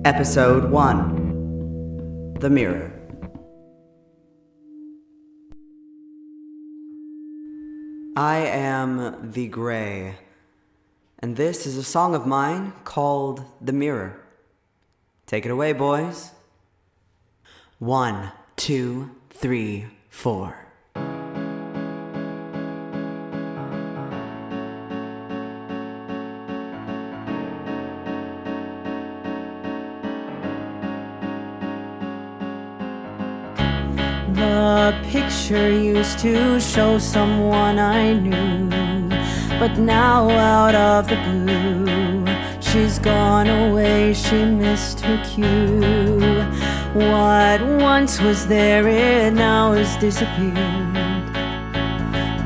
Episode 1. The Mirror. I am the Gray, and this is a song of mine called The Mirror. Take it away, boys. 1, 2, 3, 4. The picture used to show someone I knew, but now out of the blue, she's gone away, she missed her cue. What once was there, it now has disappeared.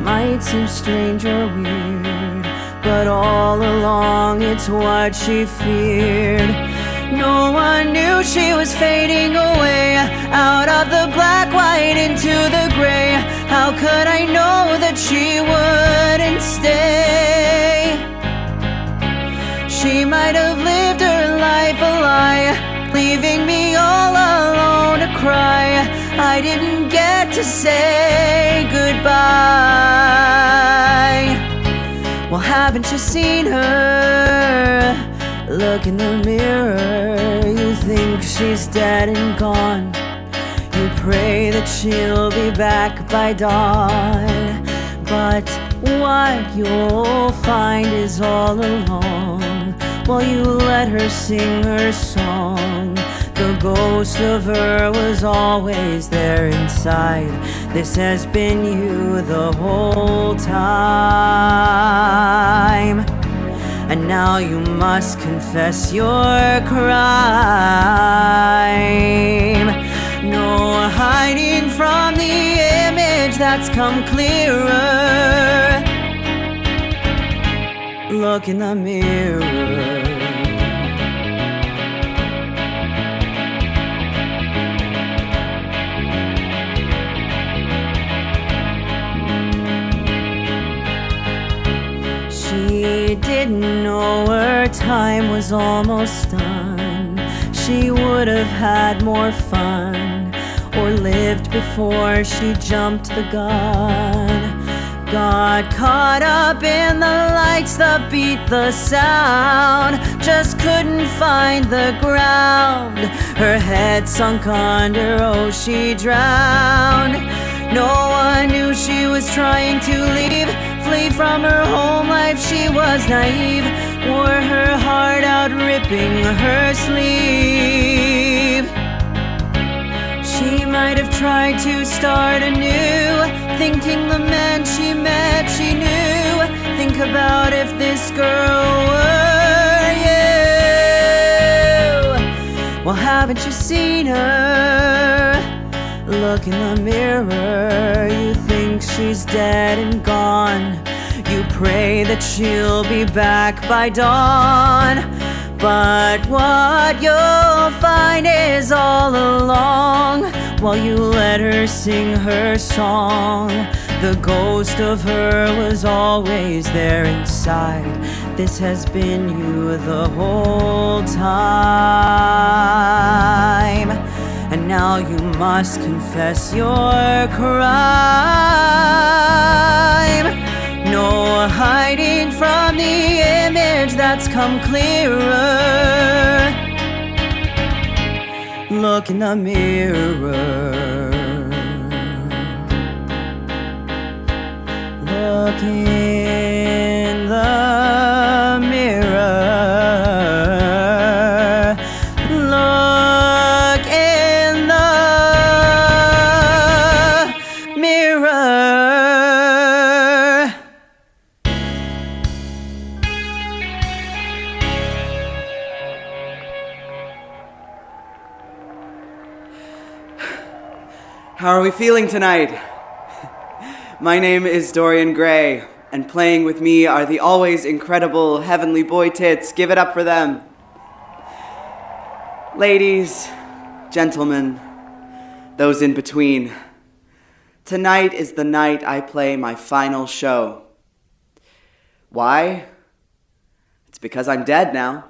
Might seem strange or weird, but all along it's what she feared. No one knew she was fading away, out of the black, white into the gray. How could I know that she wouldn't stay? She might have lived her life a lie, leaving me all alone to cry. I didn't get to say goodbye. Well, haven't you seen her? Look in the mirror, you think she's dead and gone. You pray that she'll be back by dawn. But what you'll find is all along, while you let her sing her song, the ghost of her was always there inside. This has been you the whole time, and now you must confess your crime. No hiding from the image that's come clearer. Look in the mirror. She didn't know her time was almost done. She would have had more fun, or lived before she jumped the gun. Got caught up in the lights, the beat, the sound, just couldn't find the ground. Her head sunk under, oh she drowned. No one knew she was trying to leave, flee from her home life. She was naive, wore her heart out, ripping her sleeve. She might have tried to start anew, thinking the man she met she knew. Think about if this girl were you. Well, haven't you seen her? Look in the mirror, you think she's dead and gone. You pray that she'll be back by dawn. But what you'll find is all along, while you let her sing her song, the ghost of her was always there inside. This has been you the whole time, and now you must confess your crime. No hiding from the image that's come clearer. Look in the mirror. Look in the mirror. Look in the mirror. How are we feeling tonight? My name is Dorian Gray, and playing with me are the always incredible Heavenly Boy Tits. Give it up for them. Ladies, gentlemen, those in between, tonight is the night I play my final show. Why? It's because I'm dead now.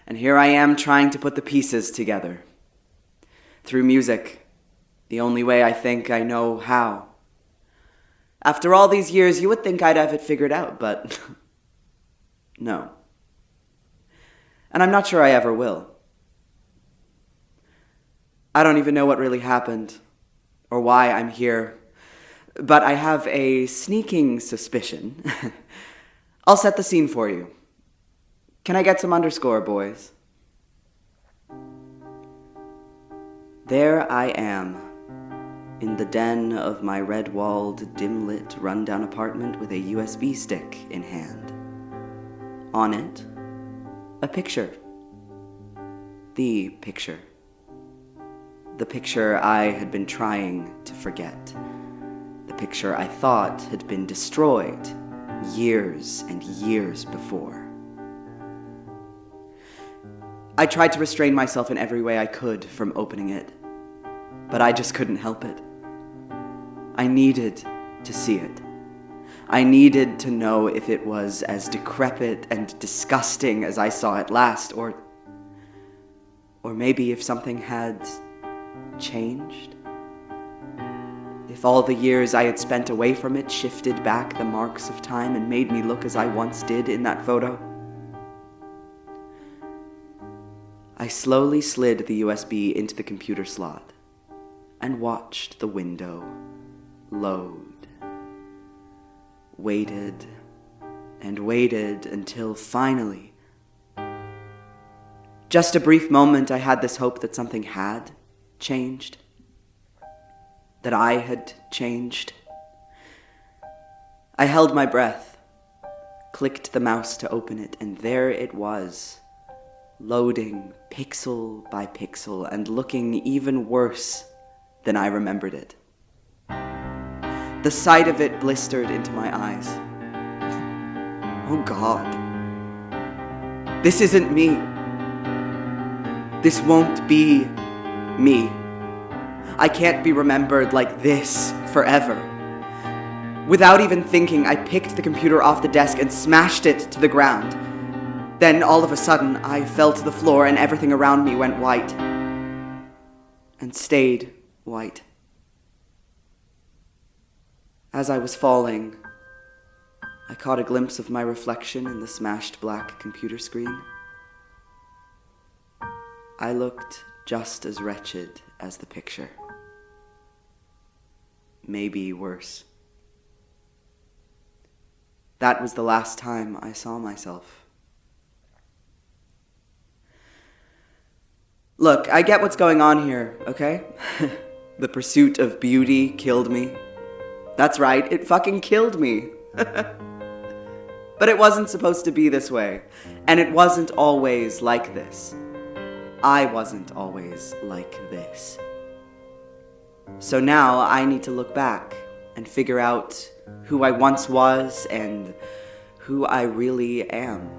And here I am trying to put the pieces together. Through music, the only way I think I know how. After all these years, you would think I'd have it figured out, but no. And I'm not sure I ever will. I don't even know what really happened, or why I'm here, but I have a sneaking suspicion. I'll set the scene for you. Can I get some underscore, boys? There I am, in the den of my red-walled, dim-lit, run-down apartment with a USB stick in hand. On it, a picture. The picture. The picture I had been trying to forget. The picture I thought had been destroyed years and years before. I tried to restrain myself in every way I could from opening it, but I just couldn't help it. I needed to see it. I needed to know if it was as decrepit and disgusting as I saw it last, or maybe if something had changed. If all the years I had spent away from it shifted back the marks of time and made me look as I once did in that photo. I slowly slid the USB into the computer slot and watched the window load. Waited and waited until finally, just a brief moment, I had this hope that something had changed, that I had changed. I held my breath, clicked the mouse to open it, and there it was, loading pixel by pixel and looking even worse than I remembered it. The sight of it blistered into my eyes. Oh God. This isn't me. This won't be me. I can't be remembered like this forever. Without even thinking, I picked the computer off the desk and smashed it to the ground. Then, all of a sudden, I fell to the floor and everything around me went white. And stayed white. As I was falling, I caught a glimpse of my reflection in the smashed black computer screen. I looked just as wretched as the picture. Maybe worse. That was the last time I saw myself. Look, I get what's going on here, okay? The pursuit of beauty killed me. That's right, it fucking killed me. But it wasn't supposed to be this way, and it wasn't always like this. I wasn't always like this. So now I need to look back and figure out who I once was and who I really am.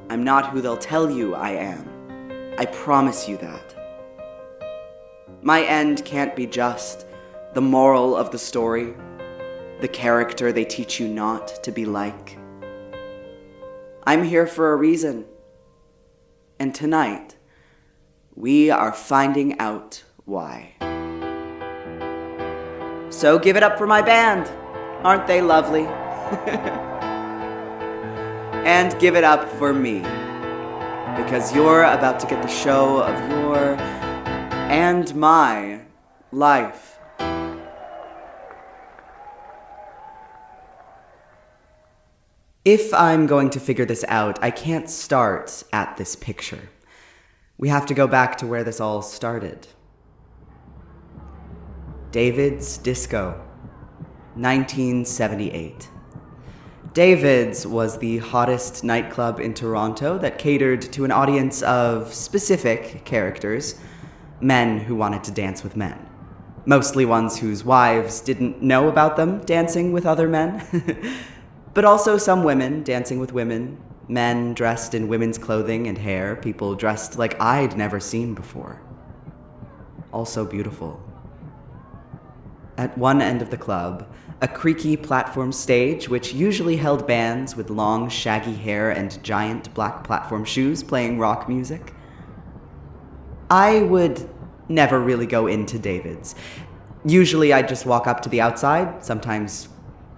I'm not who they'll tell you I am. I promise you that. My end can't be just the moral of the story, the character they teach you not to be like. I'm here for a reason. And tonight, we are finding out why. So give it up for my band. Aren't they lovely? And give it up for me. Because you're about to get the show of your and my life. If I'm going to figure this out, I can't start at this picture. We have to go back to where this all started. David's Disco, 1978. David's was the hottest nightclub in Toronto that catered to an audience of specific characters, men who wanted to dance with men. Mostly ones whose wives didn't know about them dancing with other men. But also some women dancing with women, men dressed in women's clothing and hair, people dressed like I'd never seen before. Also beautiful. At one end of the club, a creaky platform stage which usually held bands with long, shaggy hair and giant black platform shoes playing rock music. I would never really go into David's. Usually I'd just walk up to the outside, sometimes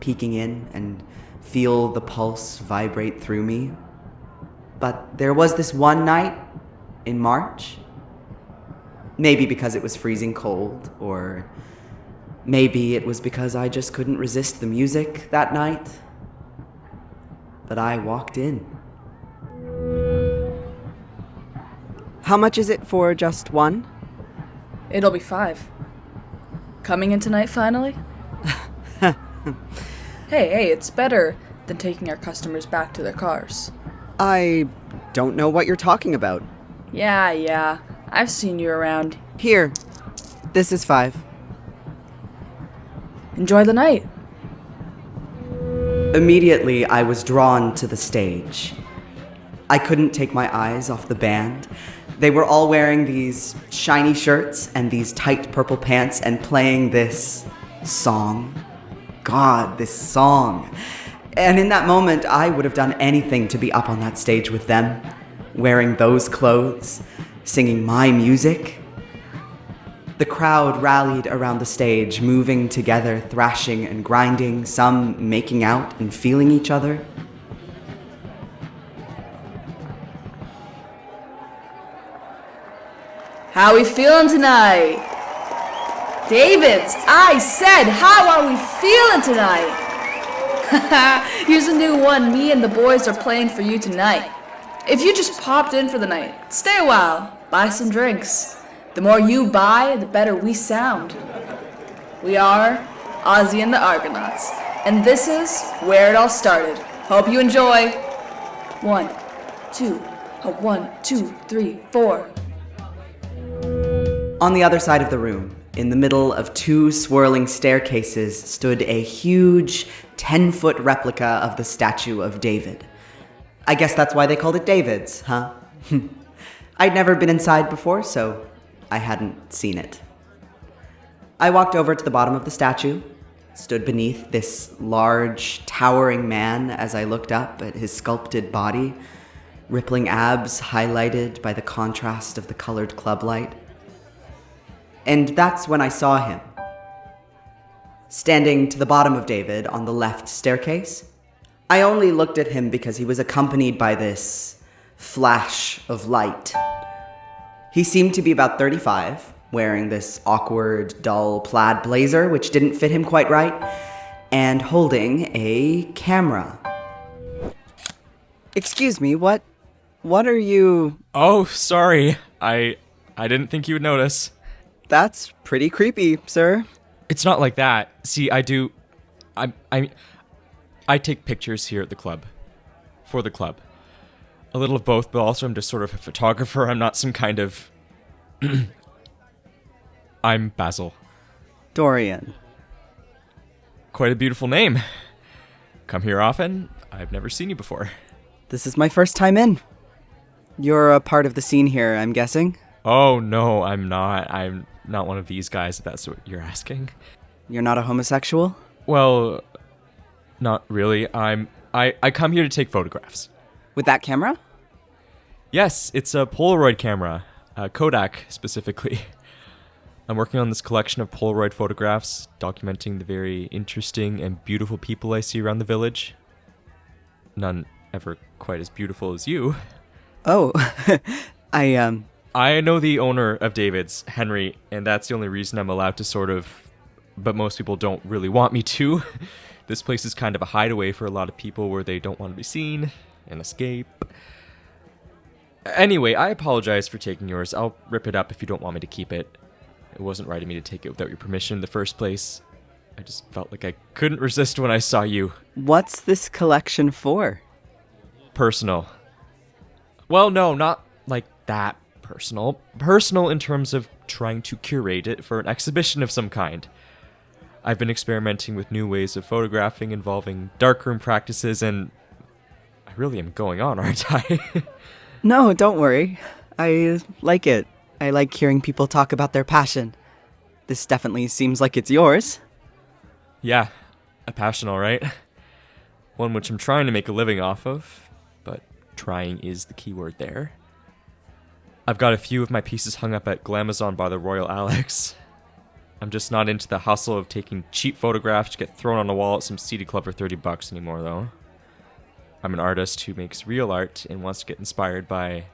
peeking in and feel the pulse vibrate through me. But there was this one night in March. Maybe because it was freezing cold, or maybe it was because I just couldn't resist the music that night. But I walked in. How much is it for just one? It'll be 5. Coming in tonight, finally? Hey, it's better than taking our customers back to their cars. I don't know what you're talking about. Yeah. I've seen you around. Here, this is 5. Enjoy the night. Immediately, I was drawn to the stage. I couldn't take my eyes off the band. They were all wearing these shiny shirts and these tight purple pants and playing this song. God, this song. And in that moment, I would have done anything to be up on that stage with them, wearing those clothes, singing my music. The crowd rallied around the stage, moving together, thrashing and grinding, some making out and feeling each other. How we feeling tonight? Davids, I said, how are we feeling tonight? Here's a new one me and the boys are playing for you tonight. If you just popped in for the night, stay a while, buy some drinks. The more you buy, the better we sound. We are Ozzy and the Argonauts, and this is where it all started. Hope you enjoy. 1, 2, 1, 2, 3, 4. On the other side of the room, in the middle of 2 swirling staircases, stood a huge 10-foot replica of the statue of David. I guess that's why they called it David's, huh? I'd never been inside before, so I hadn't seen it. I walked over to the bottom of the statue, stood beneath this large, towering man as I looked up at his sculpted body, rippling abs highlighted by the contrast of the colored club light. And that's when I saw him. Standing to the bottom of David on the left staircase. I only looked at him because he was accompanied by this flash of light. He seemed to be about 35, wearing this awkward, dull plaid blazer which didn't fit him quite right, and holding a camera. Excuse me, what are you... Oh, sorry. I didn't think you would notice. That's pretty creepy, sir. It's not like that. See, I take pictures here at the club. For the club. A little of both, but also I'm just sort of a photographer. I'm not some kind of... I'm Basil. Dorian. Quite a beautiful name. Come here often? I've never seen you before. This is my first time in. You're a part of the scene here, I'm guessing? Oh, no, I'm not. I'm not one of these guys, if that's what you're asking. You're not a homosexual? Well, not really. I come here to take photographs. With that camera? Yes, it's a Polaroid camera. Kodak, specifically. I'm working on this collection of Polaroid photographs, documenting the very interesting and beautiful people I see around the village. None ever quite as beautiful as you. Oh, I know the owner of David's, Henry, and that's the only reason I'm allowed to sort of... But most people don't really want me to. This place is kind of a hideaway for a lot of people where they don't want to be seen and escape. Anyway, I apologize for taking yours. I'll rip it up if you don't want me to keep it. It wasn't right of me to take it without your permission in the first place. I just felt like I couldn't resist when I saw you. What's this collection for? Personal. Well, no, not like that personal. Personal in terms of trying to curate it for an exhibition of some kind. I've been experimenting with new ways of photographing involving darkroom practices, and I really am going on, aren't I? No, don't worry. I like it. I like hearing people talk about their passion. This definitely seems like it's yours. Yeah, A passion, all right. One which I'm trying to make a living off of, but trying is the key word there. I've got a few of my pieces hung up at Glamazon by the Royal Alex. I'm just not into the hustle of taking cheap photographs to get thrown on a wall at some seedy club for $30 anymore, though. I'm an artist who makes real art and wants to get inspired by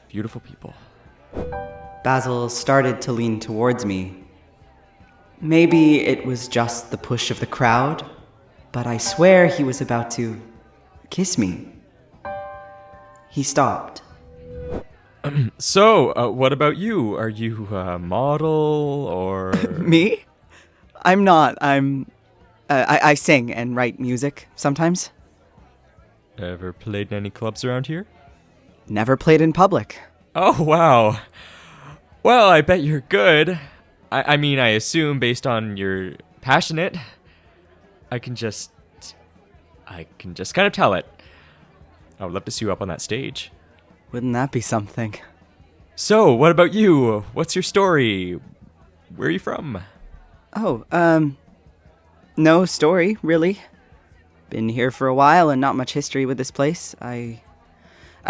beautiful people. Basil started to lean towards me. Maybe it was just the push of the crowd, but I swear he was about to kiss me. He stopped. So, what about you? Are you a model, or... Me? I'm not. I sing and write music sometimes. Ever played in any clubs around here? Never played in public. Oh, wow. Well, I bet you're good. I mean, I assume based on your passionate, I can just kind of tell it. I would love to see you up on that stage. Wouldn't that be something? So, what about you? What's your story? Where are you from? Oh, no story, really. Been here for a while and not much history with this place. I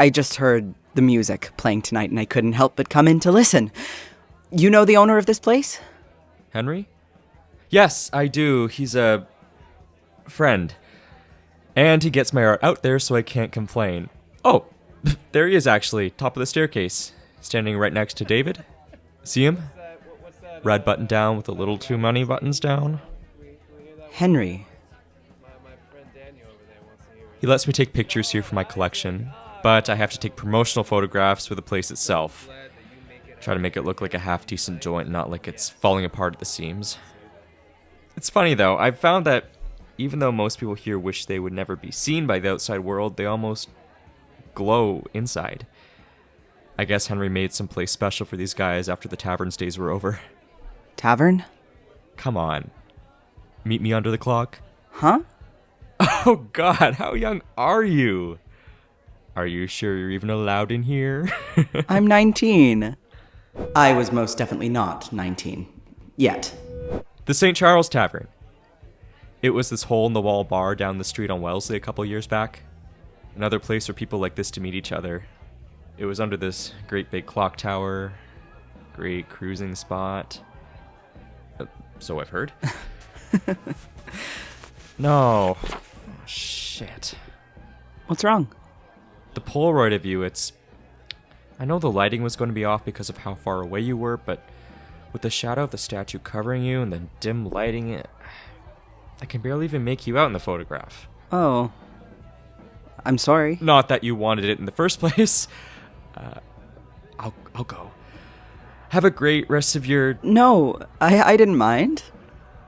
just heard the music playing tonight and I couldn't help but come in to listen. You know the owner of this place? Henry? Yes, I do. He's a friend. And he gets my art out there so I can't complain. Oh, there he is actually, top of the staircase, standing right next to David. See him? Red button down with a little too many buttons down. Henry. He lets me take pictures here for my collection, but I have to take promotional photographs for the place itself. Try to make it look like a half-decent joint, not like it's falling apart at the seams. It's funny though, I've found that even though most people here wish they would never be seen by the outside world, they almost glow inside. I guess Henry made some place special for these guys after the tavern's days were over. Tavern? Come on. Meet me under the clock? Huh? Oh god, how young are you? Are you sure you're even allowed in here? I'm 19. I was most definitely not 19. Yet. The St. Charles Tavern. It was this hole-in-the-wall bar down the street on Wellesley a couple years back. Another place for people like this to meet each other. It was under this great big clock tower. Great cruising spot. So I've heard. No. Oh, shit. What's wrong? The Polaroid of you, I know the lighting was going to be off because of how far away you were, but with the shadow of the statue covering you and the dim lighting, I can barely even make you out in the photograph. Oh. I'm sorry. Not that you wanted it in the first place. I'll go. Have a great rest of your... No, I didn't mind.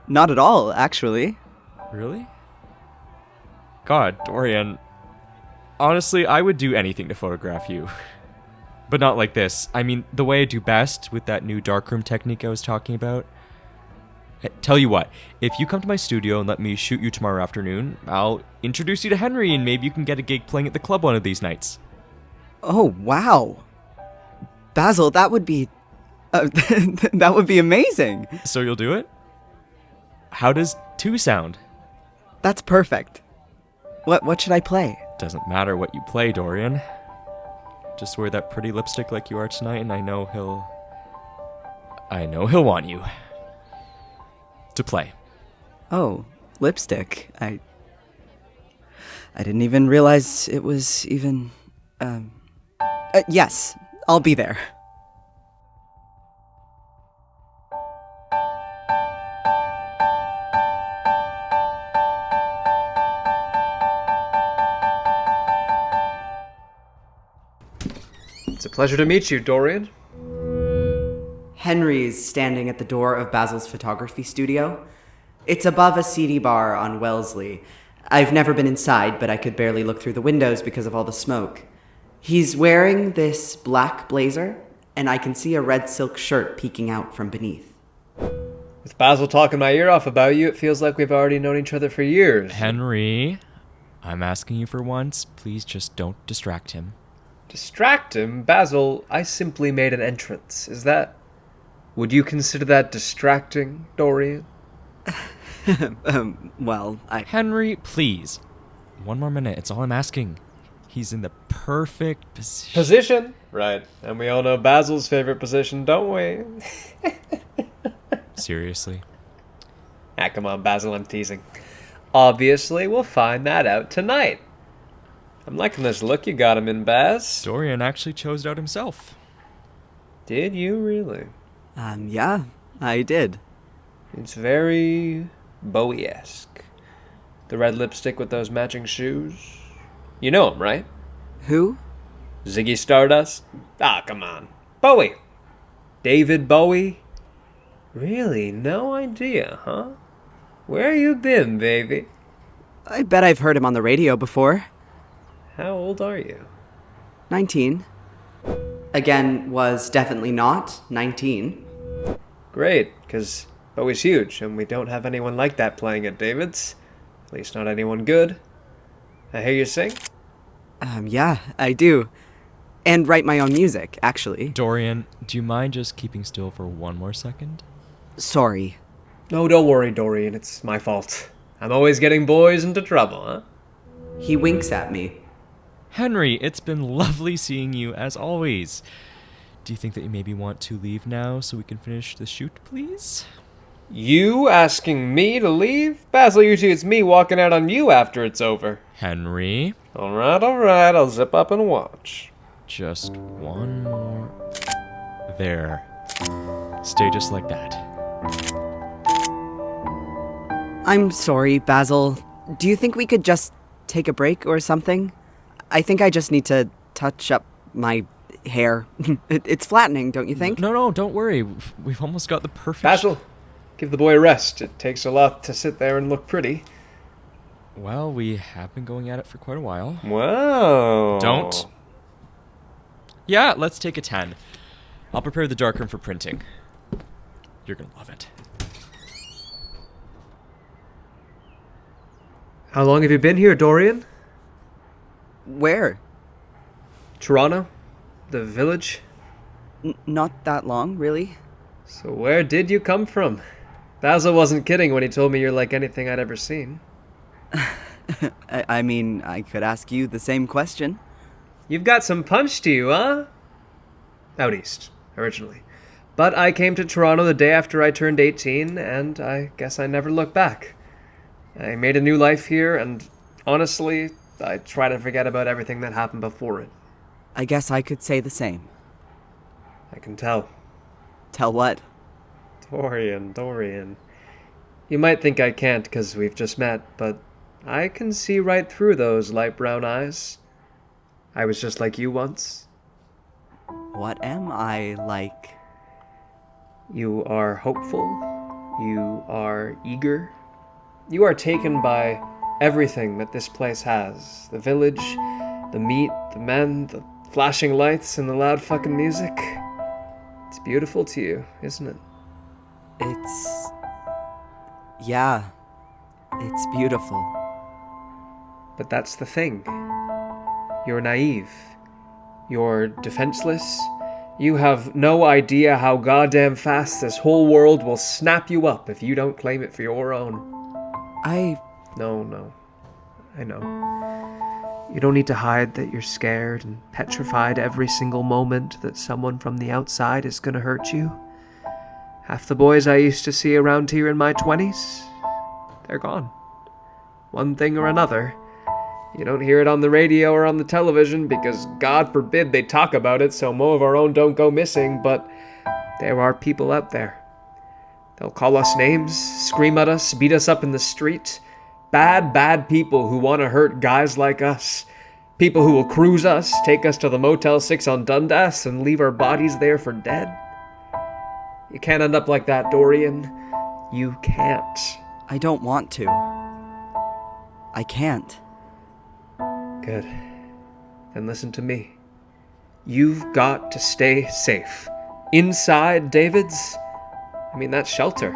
Not at all, actually. Really? God, Dorian. Honestly, I would do anything to photograph you. But not like this. I mean, the way I do best with that new darkroom technique I was talking about. Tell you what, if you come to my studio and let me shoot you tomorrow afternoon, I'll introduce you to Henry and maybe you can get a gig playing at the club one of these nights. Oh, wow. Basil, that would be... that would be amazing. So you'll do it? How does 2 sound? That's perfect. What should I play? Doesn't matter what you play, Dorian. Just wear that pretty lipstick like you are tonight and I know he'll want you to play. Oh, lipstick. I didn't even realize it was even... yes, I'll be there. It's a pleasure to meet you, Dorian. Henry's standing at the door of Basil's photography studio. It's above a seedy bar on Wellesley. I've never been inside, but I could barely look through the windows because of all the smoke. He's wearing this black blazer, and I can see a red silk shirt peeking out from beneath. With Basil talking my ear off about you, it feels like we've already known each other for years. Henry, I'm asking you for once, please just don't distract him. Distract him? Basil, I simply made an entrance. Would you consider that distracting, Dorian? Well, Henry, please. One more minute, it's all I'm asking. He's in the perfect position. Position? Right. And we all know Basil's favorite position, don't we? Seriously? Ah, come on, Basil, I'm teasing. Obviously, we'll find that out tonight. I'm liking this look you got him in, Baz. Dorian actually chose it out himself. Did you really? Yeah, I did. It's very Bowie-esque. The red lipstick with those matching shoes. You know him, right? Who? Ziggy Stardust? Ah, come on. Bowie. David Bowie? Really? No idea, huh? Where you been, baby? I bet I've heard him on the radio before. How old are you? 19. Again, was definitely not 19. Great, because Bowie's huge, and we don't have anyone like that playing at David's. At least not anyone good. I hear you sing? Yeah, I do. And write my own music, actually. Dorian, do you mind just keeping still for one more second? Sorry. No, don't worry, Dorian. It's my fault. I'm always getting boys into trouble, huh? He winks at me. Henry, it's been lovely seeing you as always. Do you think that you maybe want to leave now so we can finish the shoot, please? You asking me to leave? Basil, usually it's me walking out on you after it's over. Henry? Alright, I'll zip up and watch. Just one more. There. Stay just like that. I'm sorry, Basil. Do you think we could just take a break or something? I think I just need to touch up my hair. It's flattening, don't you think? No, don't worry. We've almost got the perfect... Basil, give the boy a rest. It takes a lot to sit there and look pretty. Well, we have been going at it for quite a while. Wow. Don't. Yeah, let's take a 10. I'll prepare the darkroom for printing. You're gonna love it. How long have you been here, Dorian? Where? Toronto? The village? Not that long, really. So where did you come from? Basil wasn't kidding when he told me you're like anything I'd ever seen. I mean, I could ask you the same question. You've got some punch to you, huh? Out east, originally. But I came to Toronto the day after I turned 18, and I guess I never looked back. I made a new life here, and honestly, I try to forget about everything that happened before it. I guess I could say the same. I can tell. Tell what? Dorian. You might think I can't because we've just met, but I can see right through those light brown eyes. I was just like you once. What am I like? You are hopeful. You are eager. You are taken by everything that this place has. The village, the meat, the men, the flashing lights, and the loud fucking music. It's beautiful to you, isn't it? Yeah, it's beautiful. But that's the thing. You're naive. You're defenseless. You have no idea how goddamn fast this whole world will snap you up if you don't claim it for your own. No. I know. You don't need to hide that you're scared and petrified every single moment that someone from the outside is gonna hurt you. Half the boys I used to see around here in my 20s, they're gone. One thing or another. You don't hear it on the radio or on the television because God forbid they talk about it so more of our own don't go missing, but there are people out there. They'll call us names, scream at us, beat us up in the street. Bad people who want to hurt guys like us. People who will cruise us, take us to the Motel 6 on Dundas, and leave our bodies there for dead. You can't end up like that, Dorian. You can't. I don't want to. I can't. Good. Then listen to me. You've got to stay safe. Inside David's? I mean, that's shelter.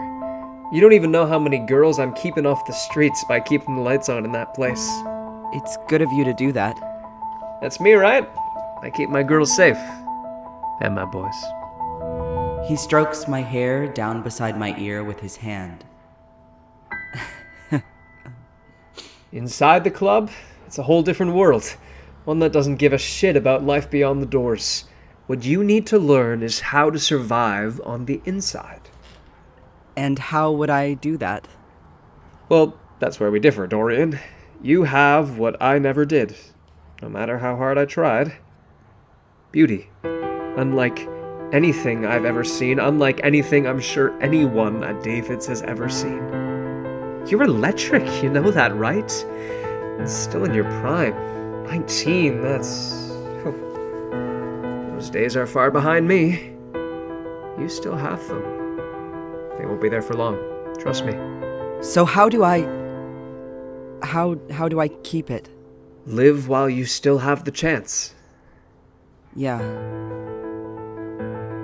You don't even know how many girls I'm keeping off the streets by keeping the lights on in that place. It's good of you to do that. That's me, right? I keep my girls safe. And my boys. He strokes my hair down beside my ear with his hand. Inside the club, it's a whole different world. One that doesn't give a shit about life beyond the doors. What you need to learn is how to survive on the inside. And how would I do that? Well, that's where we differ, Dorian. You have what I never did, no matter how hard I tried. Beauty. Unlike anything I've ever seen, unlike anything I'm sure anyone at David's has ever seen. You're electric, you know that, right? And still in your prime. 19, that's... Those days are far behind me. You still have them. They won't be there for long. Trust me. So how do I keep it? Live while you still have the chance. Yeah.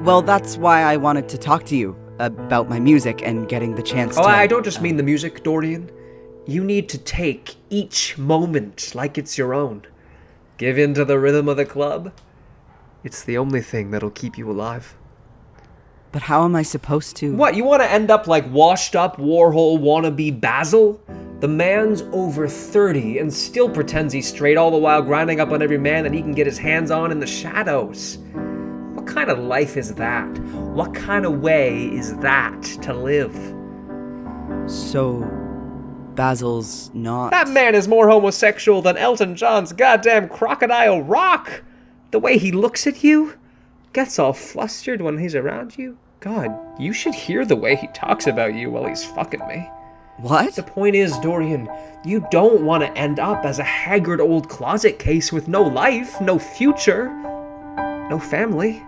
Well, that's why I wanted to talk to you about my music and getting the chance to... Oh, I don't just mean the music, Dorian. You need to take each moment like it's your own. Give in to the rhythm of the club. It's the only thing that'll keep you alive. But how am I supposed to... What, you want to end up like washed-up Warhol wannabe Basil? The man's over 30 and still pretends he's straight, all the while grinding up on every man that he can get his hands on in the shadows. What kind of life is that? What kind of way is that to live? So, Basil's not... That man is more homosexual than Elton John's goddamn Crocodile Rock! The way he looks at you, gets all flustered when he's around you. God, you should hear the way he talks about you while he's fucking me. What? The point is, Dorian, you don't want to end up as a haggard old closet case with no life, no future, no family.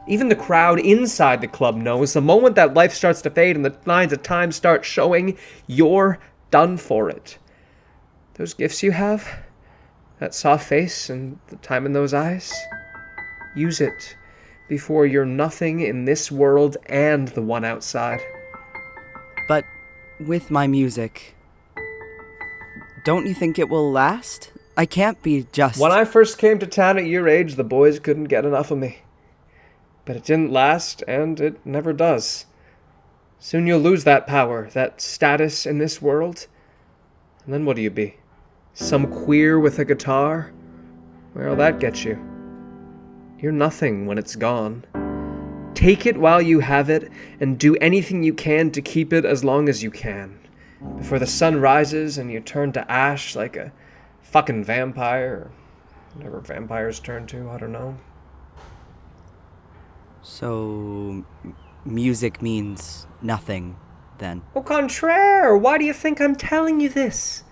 Even the crowd inside the club knows the moment that life starts to fade and the lines of time start showing, you're done for it. Those gifts you have, that soft face and the time in those eyes, use it before you're nothing in this world and the one outside. But with my music, don't you think it will last? I can't be just... When I first came to town at your age, the boys couldn't get enough of me. But it didn't last, and it never does. Soon you'll lose that power, that status in this world. And then what do you be? Some queer with a guitar? Where'll that get you? You're nothing when it's gone. Take it while you have it, and do anything you can to keep it as long as you can. Before the sun rises and you turn to ash like a fucking vampire, or whatever vampires turn to, I don't know. So, music means nothing, then? Au contraire, why do you think I'm telling you this?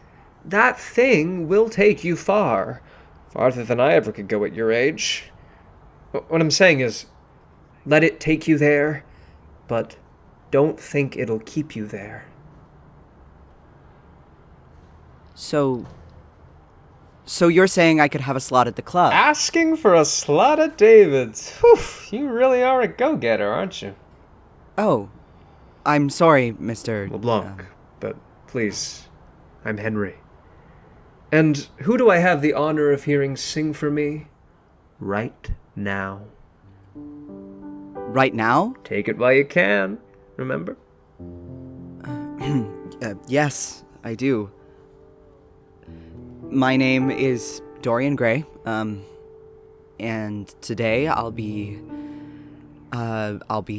That thing will take you far. Farther than I ever could go at your age. What I'm saying is, let it take you there, but don't think it'll keep you there. So you're saying I could have a slot at the club? Asking for a slot at David's. Whew, you really are a go-getter, aren't you? Oh, I'm sorry, Mr. LeBlanc, but please, I'm Henry. And who do I have the honor of hearing sing for me right now? Right now? Take it while you can, remember? Yes, I do. My name is Dorian Gray, and today I'll be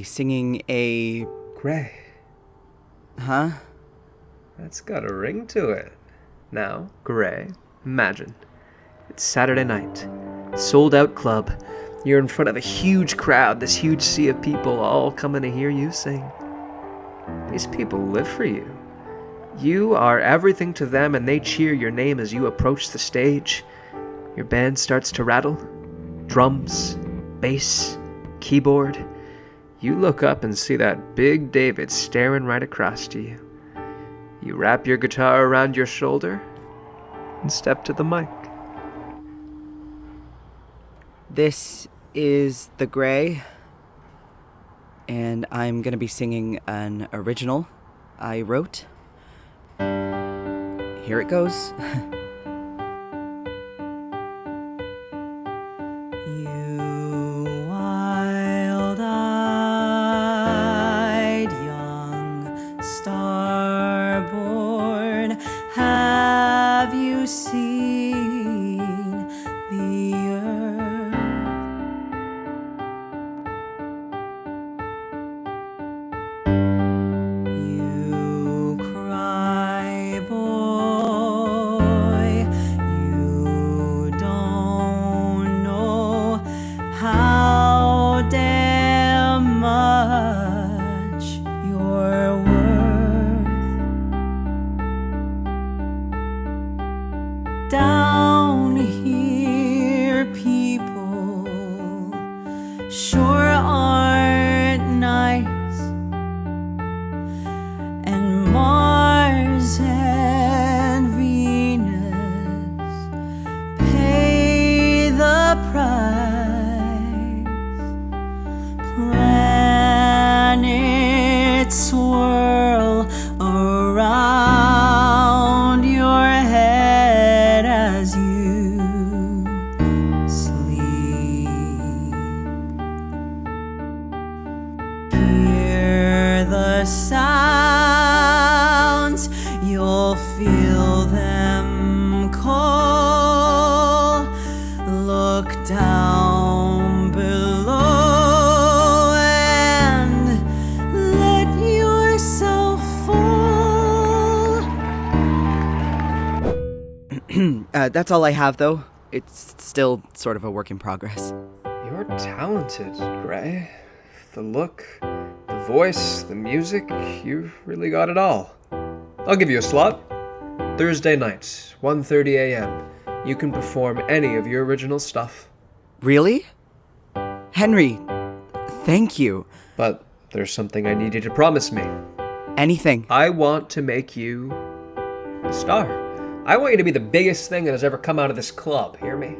singing a... Gray. Huh? That's got a ring to it. Now, Gray, imagine. It's Saturday night. Sold out club. You're in front of a huge crowd, this huge sea of people all coming to hear you sing. These people live for you. You are everything to them, and they cheer your name as you approach the stage. Your band starts to rattle. Drums, bass, keyboard. You look up and see that big David staring right across to you. You wrap your guitar around your shoulder and step to the mic. This is The Gray, and I'm gonna be singing an original I wrote. Here it goes. You wild-eyed, young, star-born, you seen the earth? You cry, boy, you don't know how damn much you're worth. Down here, people sure aren't nice, and Mars and Venus pay the price. Planets swirl around your head as you sleep. Hear the sounds, you'll feel them call. Look down below and let yourself fall. That's all I have, though. It's still sort of a work in progress. You're talented, Gray. The look, the voice, the music, you've really got it all. I'll give you a slot. Thursday night, 1:30 a.m. You can perform any of your original stuff. Really? Henry, thank you. But there's something I need you to promise me. Anything. I want to make you a star. I want you to be the biggest thing that has ever come out of this club, hear me?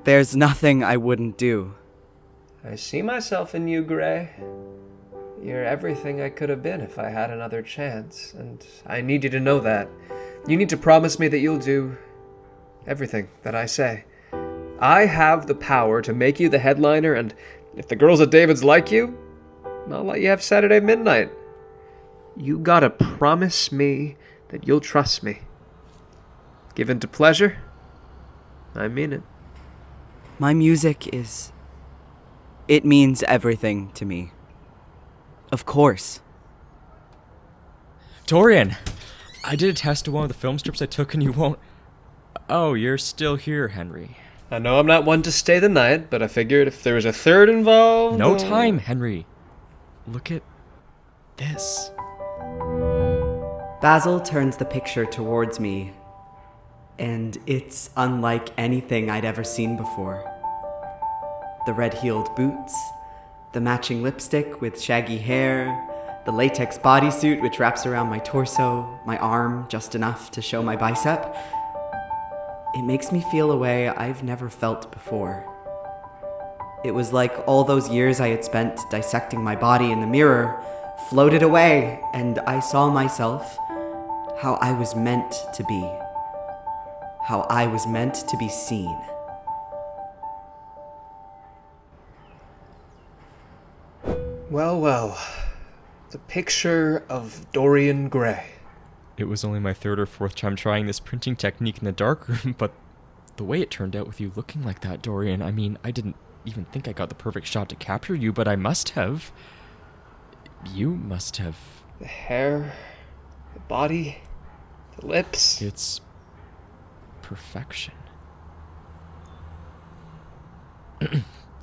There's nothing I wouldn't do. I see myself in you, Gray. You're everything I could have been if I had another chance, and I need you to know that. You need to promise me that you'll do everything that I say. I have the power to make you the headliner, and if the girls at David's like you, I'll let you have Saturday midnight. You gotta promise me that you'll trust me. Given to pleasure, I mean it. My music it means everything to me. Of course. Dorian! I did a test to one of the film strips I took and you won't... Oh, you're still here, Henry. I know I'm not one to stay the night, but I figured if there was a third involved... No time, Henry. Look at this. Basil turns the picture towards me, and it's unlike anything I'd ever seen before. The red-heeled boots, the matching lipstick with shaggy hair, the latex bodysuit which wraps around my torso, my arm just enough to show my bicep. It makes me feel a way I've never felt before. It was like all those years I had spent dissecting my body in the mirror floated away, and I saw myself how I was meant to be. How I was meant to be seen. Well, well. The picture of Dorian Gray. It was only my third or fourth time trying this printing technique in the darkroom, but the way it turned out with you looking like that, Dorian, I mean, I didn't even think I got the perfect shot to capture you, but I must have. You must have. The hair, the body, the lips. It's perfection.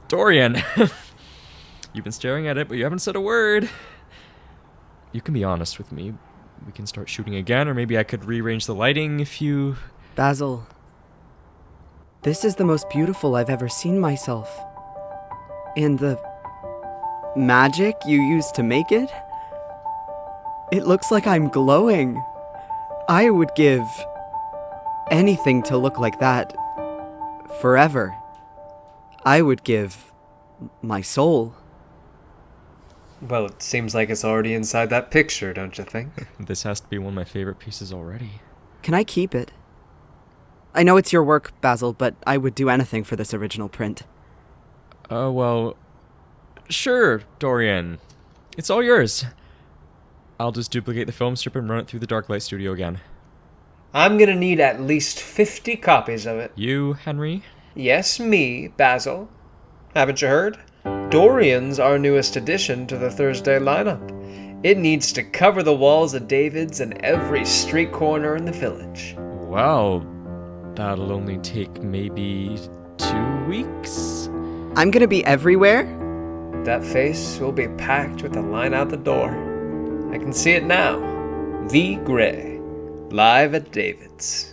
Dorian! You've been staring at it, but you haven't said a word. You can be honest with me. We can start shooting again, or maybe I could rearrange the lighting if you... Basil, this is the most beautiful I've ever seen myself. And the magic you used to make it? It looks like I'm glowing. I would give anything to look like that forever. I would give my soul. Well, it seems like it's already inside that picture, don't you think? This has to be one of my favorite pieces already. Can I keep it? I know it's your work, Basil, but I would do anything for this original print. Well, sure, Dorian. It's all yours. I'll just duplicate the film strip and run it through the Darklight studio again. I'm gonna need at least 50 copies of it. You, Henry? Yes, me, Basil. Haven't you heard? Dorian's our newest addition to the Thursday lineup. It needs to cover the walls of David's and every street corner in the village. Well, that'll only take maybe 2 weeks. I'm gonna be everywhere? That face will be packed with a line out the door. I can see it now. The Grey, live at David's.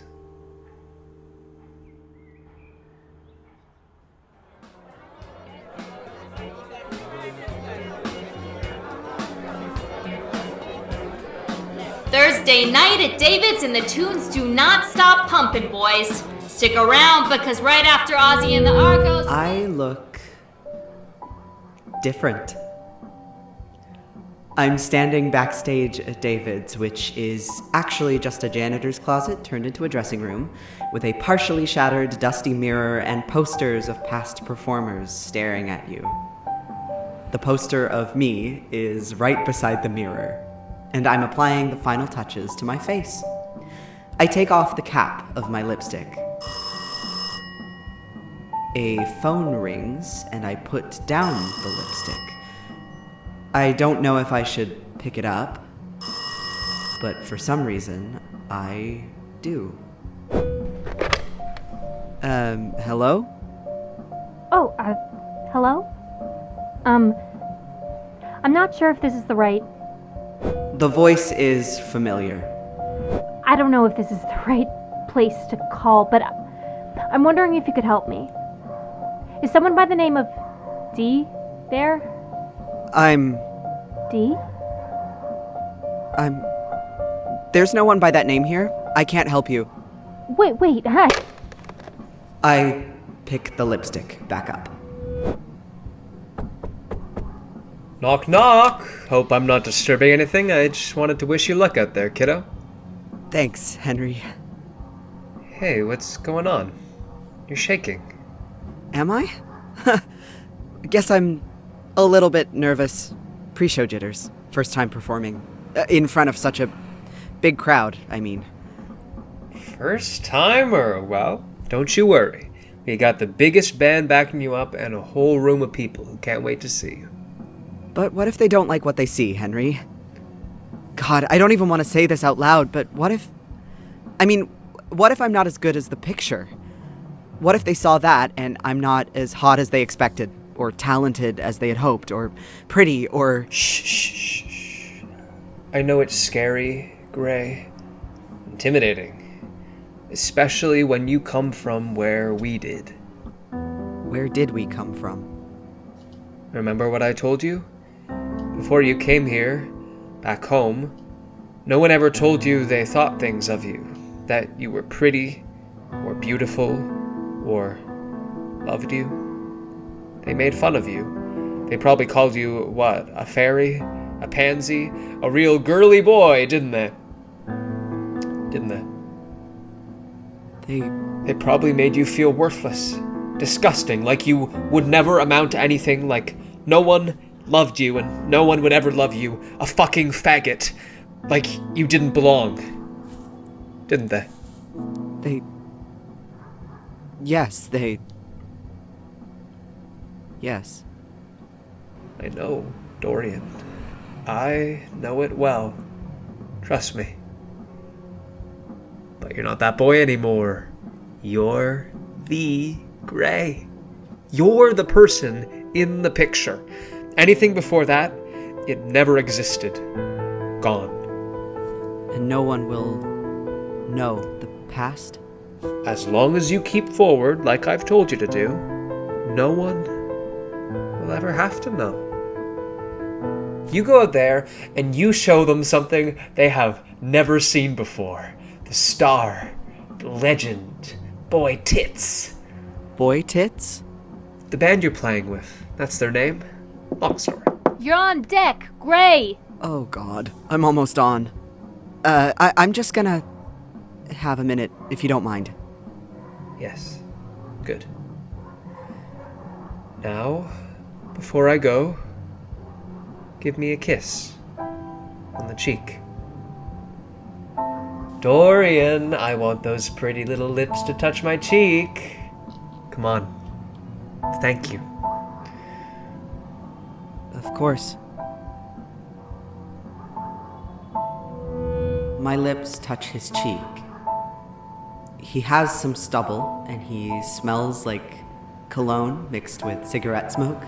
Thursday night at David's and the tunes do not stop pumping, boys. Stick around because right after Ozzy and the Argos... I look different. I'm standing backstage at David's, which is actually just a janitor's closet turned into a dressing room, with a partially shattered, dusty mirror and posters of past performers staring at you. The poster of me is right beside the mirror, and I'm applying the final touches to my face. I take off the cap of my lipstick. A phone rings, and I put down the lipstick. I don't know if I should pick it up, but for some reason, I do. Hello? Oh, hello? I'm not sure if this is the right... The voice is familiar. I don't know if this is the right place to call, but I'm wondering if you could help me. Is someone by the name of D there? D? There's no one by that name here. I can't help you. Wait, hi. I pick the lipstick back up. Knock, knock. Hope I'm not disturbing anything. I just wanted to wish you luck out there, kiddo. Thanks, Henry. Hey, what's going on? You're shaking. Am I? Guess I'm a little bit nervous. Pre-show jitters. First time performing. In front of such a big crowd, I mean. First timer? Well, don't you worry. We got the biggest band backing you up and a whole room of people who can't wait to see you. But what if they don't like what they see, Henry? God, I don't even want to say this out loud, but what if... what if I'm not as good as the picture? What if they saw that and I'm not as hot as they expected, or talented as they had hoped, or pretty, or... Shh. I know it's scary, Gray, intimidating, especially when you come from where we did. Where did we come from? Remember what I told you? Before you came here, back home, no one ever told you they thought things of you, that you were pretty, or beautiful, or loved you. They made fun of you. They probably called you, what, a fairy? A pansy? A real girly boy, didn't they? They probably made you feel worthless, disgusting, like you would never amount to anything, like no one loved you and no one would ever love you. A fucking faggot. Like you didn't belong. Didn't they? Yes. I know, Dorian. I know it well. Trust me. But you're not that boy anymore. You're the Grey. You're the person in the picture. Anything before that, it never existed. Gone. And no one will know the past? As long as you keep forward like I've told you to do, no one will ever have to know. You go out there and you show them something they have never seen before. The star, the legend, Boy Tits. Boy Tits? The band you're playing with, that's their name. Long story. You're on deck, Gray. Oh God, I'm almost on. I'm just gonna have a minute, if you don't mind. Yes. Good. Now, before I go, give me a kiss on the cheek. Dorian, I want those pretty little lips to touch my cheek. Come on. Thank you. Of course. My lips touch his cheek. He has some stubble, and he smells like cologne mixed with cigarette smoke.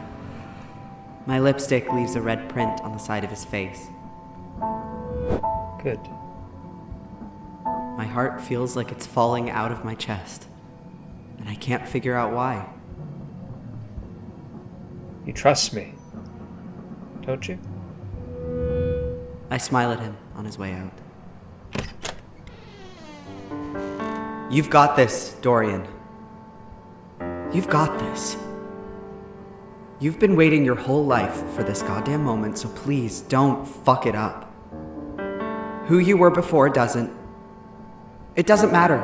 My lipstick leaves a red print on the side of his face. Good. My heart feels like it's falling out of my chest, and I can't figure out why. You trust me, don't you? I smile at him on his way out. You've got this, Dorian. You've got this. You've been waiting your whole life for this goddamn moment, so please don't fuck it up. Who you were before doesn't. It doesn't matter.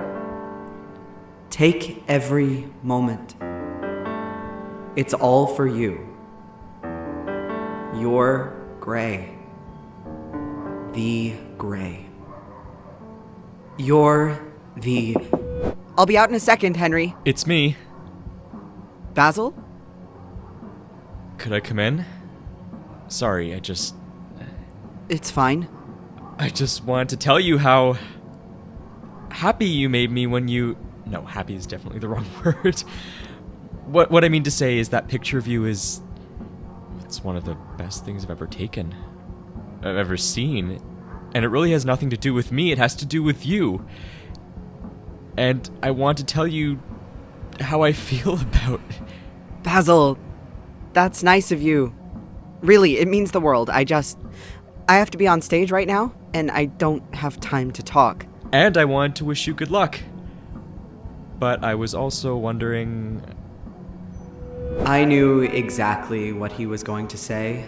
Take every moment. It's all for you. You're gray. The gray. You're the... I'll be out in a second, Henry. It's me. Basil? Could I come in? Sorry, It's fine. I just wanted to tell you how happy you made me when you... No, happy is definitely the wrong word. What I mean to say is that picture of you is... It's one of the best things I've ever taken. I've ever seen. And it really has nothing to do with me, it has to do with you. And I want to tell you how I feel about... Basil, that's nice of you. Really, it means the world. I have to be on stage right now, and I don't have time to talk. And I wanted to wish you good luck. But I was also wondering... I knew exactly what he was going to say.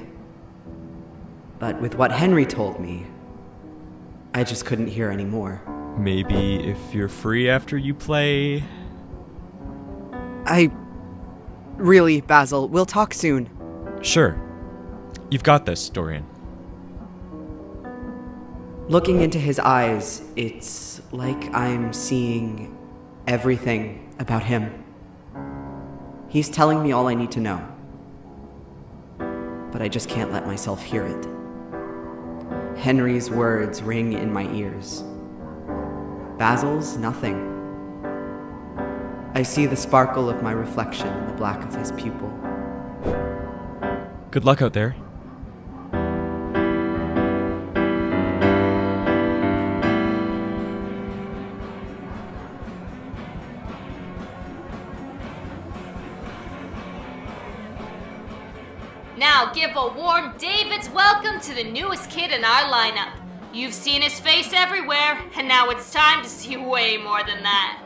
But with what Henry told me, I just couldn't hear anymore. Maybe if you're free after you play... Really, Basil, we'll talk soon. Sure. You've got this, Dorian. Looking into his eyes, it's like I'm seeing everything about him. He's telling me all I need to know. But I just can't let myself hear it. Henry's words ring in my ears. Basil's nothing. I see the sparkle of my reflection in the black of his pupil. Good luck out there. Now give a warm David's welcome to the newest kid in our lineup. You've seen his face everywhere, and now it's time to see way more than that.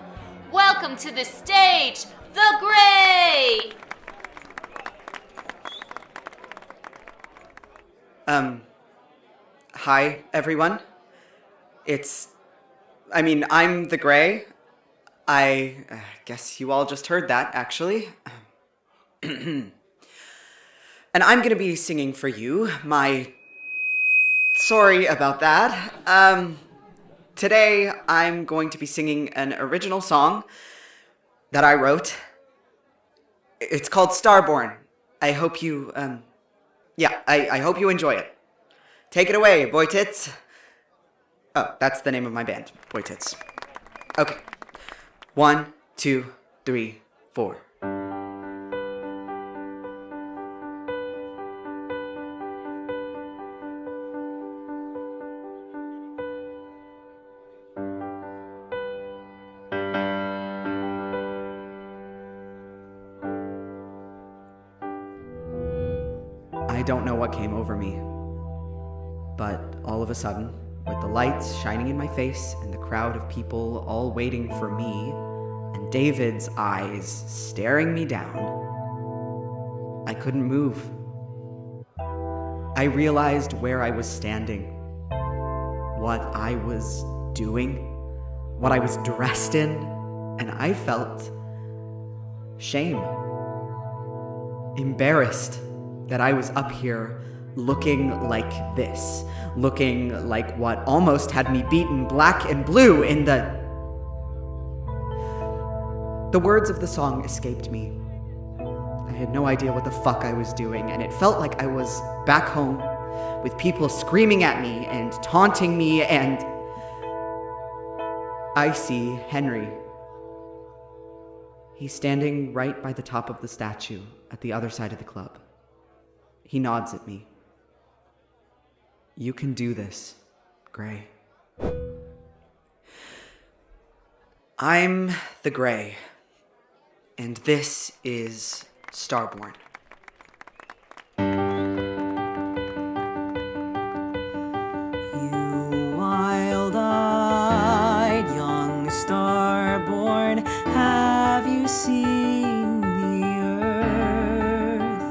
Welcome to the stage, the Gray! Hi, everyone. I'm the Gray. I guess you all just heard that, actually. And I'm gonna be singing for you sorry about that. Today, I'm going to be singing an original song that I wrote. It's called Starborn. I hope you, I hope you enjoy it. Take it away, Boy Tits. Oh, that's the name of my band, Boy Tits. Okay. 1, 2, 3, 4. I don't know what came over me, but all of a sudden, with the lights shining in my face and the crowd of people all waiting for me, and David's eyes staring me down, I couldn't move. I realized where I was standing, what I was doing, what I was dressed in, and I felt shame, embarrassed that I was up here looking like this, looking like what almost had me beaten black and blue in the... The words of the song escaped me. I had no idea what the fuck I was doing, and it felt like I was back home with people screaming at me and taunting me, and I see Henry. He's standing right by the top of the statue at the other side of the club. He nods at me. You can do this, Gray. I'm the Gray, and this is Starborn. You wild-eyed young starborn, have you seen the earth?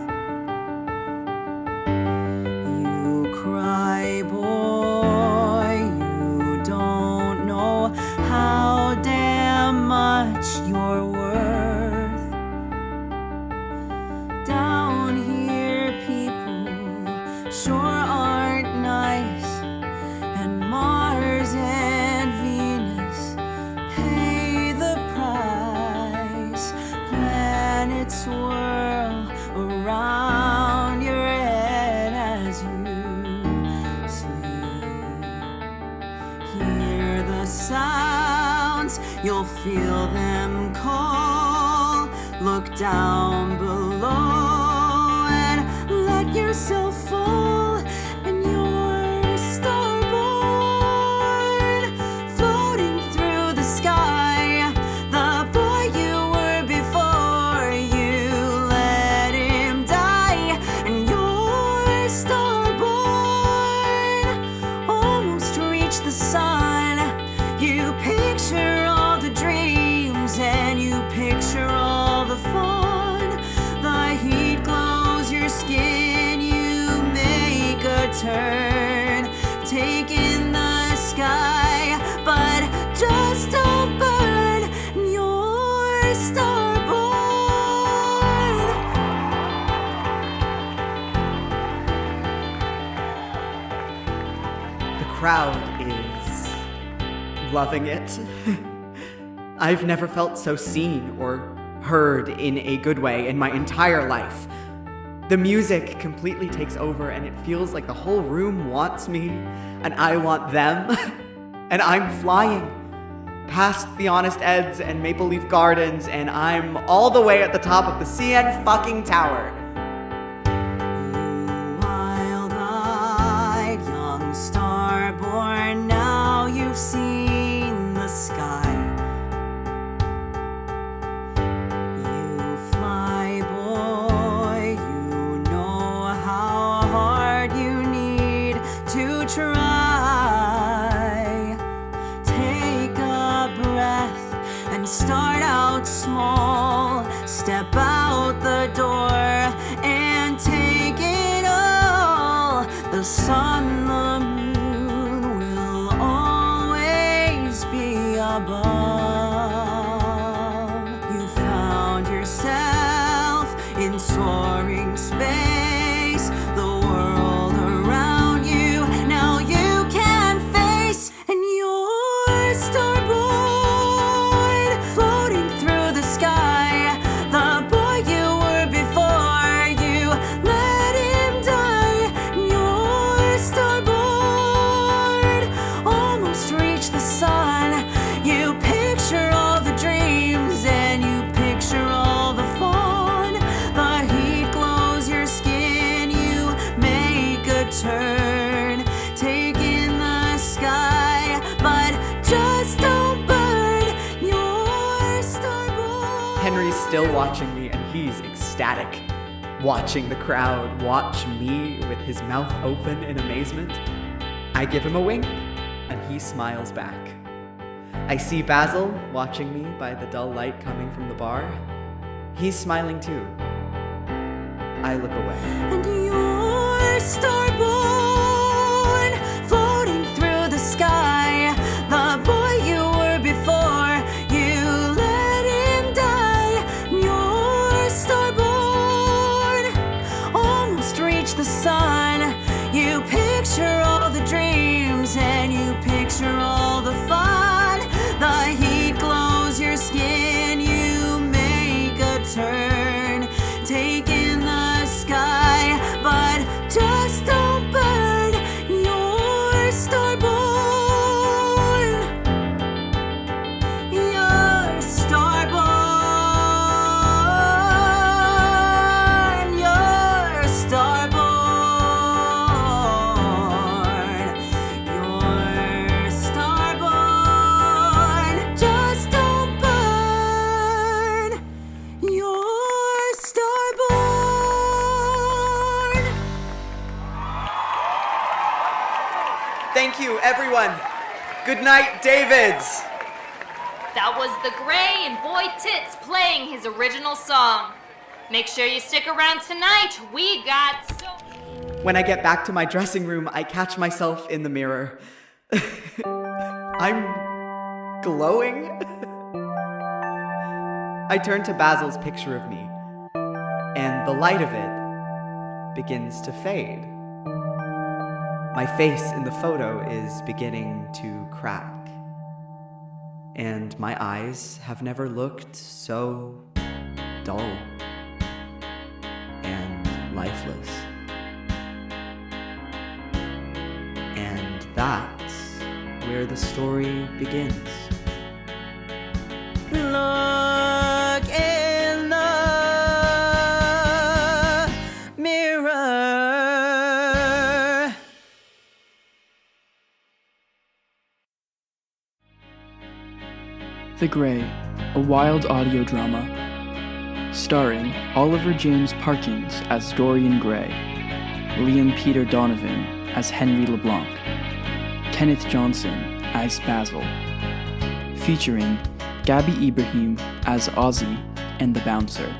You cry, boy, you don't know how damn much you're worth. Down here people sure aren't nice, and Mars and Venus pay the price. Planets swirl around your head as you sleep. Hear the sounds, you'll feel them call. Look down below and let yourself fall, and you're starborn, floating through the sky. The boy you were before you let him die, and you're starborn, almost reach the sun. You picture all the dreams and you picture all the fun. The heat glows your skin, you make a turn, take in the sky, but just don't burn. You're starborn. The crowd is loving it. I've never felt so seen or heard in a good way in my entire life. The music completely takes over, and it feels like the whole room wants me, and I want them. And I'm flying past the Honest Eds and Maple Leaf Gardens, and I'm all the way at the top of the CN fucking Tower. Wild-eyed young starborn, now you've seen the sky. You fly, boy, you know how hard you need to try. Take a breath and start out small. Step out the door and take it all. The sun, the moon will always be above. You found yourself in soaring space, the world around you now you can face, and you're starborn, floating through the sky. The boy you were before you let him die. You're starborn, almost reach the sun. You picture all the dreams and you picture all the fun. The heat glows your skin, you make a turn, take in the sky, but just don't burn. You're starborn. Henry's still watching me, and he's ecstatic. Watching the crowd watch me with his mouth open in amazement. I give him a wink, and he smiles back. I see Basil watching me by the dull light coming from the bar. He's smiling too. I look away. And you're starborn, floating through the sky. The boy you were before you let him die. You're starborn, almost reach the sun. Thank you, everyone. Good night, Davids. That was the Gray and Boy Tits playing his original song. Make sure you stick around tonight. We got so... When I get back to my dressing room, I catch myself in the mirror. I'm glowing. I turn to Basil's picture of me, and the light of it begins to fade. My face in the photo is beginning to crack, and my eyes have never looked so dull and lifeless. And that's where the story begins. Look in the mirror. The Gray, a Wilde audio drama, starring Oliver James Parkins as Dorian Gray, Liam Peter Donovan as Henry LeBlanc, Kenneth Johnson as Basil, featuring Gabby Ibrahim as Ozzy and the Bouncer,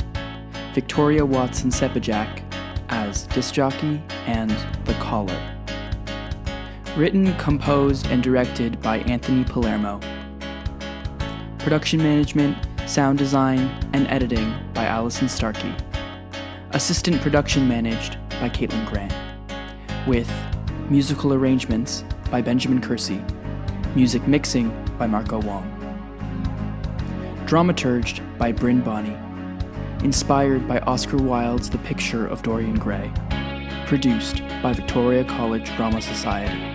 Victoria Watson Sepejak as Disc Jockey and the Caller. Written, composed, and directed by Anthony Palermo. Production management, sound design, and editing by Alison Starkey. Assistant production managed by Caitlyn Grant. With musical arrangements by Benjamin Kersey. Music mixing by Marco Wong. Dramaturged by Brynn Bonne. Inspired by Oscar Wilde's The Picture of Dorian Gray. Produced by Victoria College Drama Society.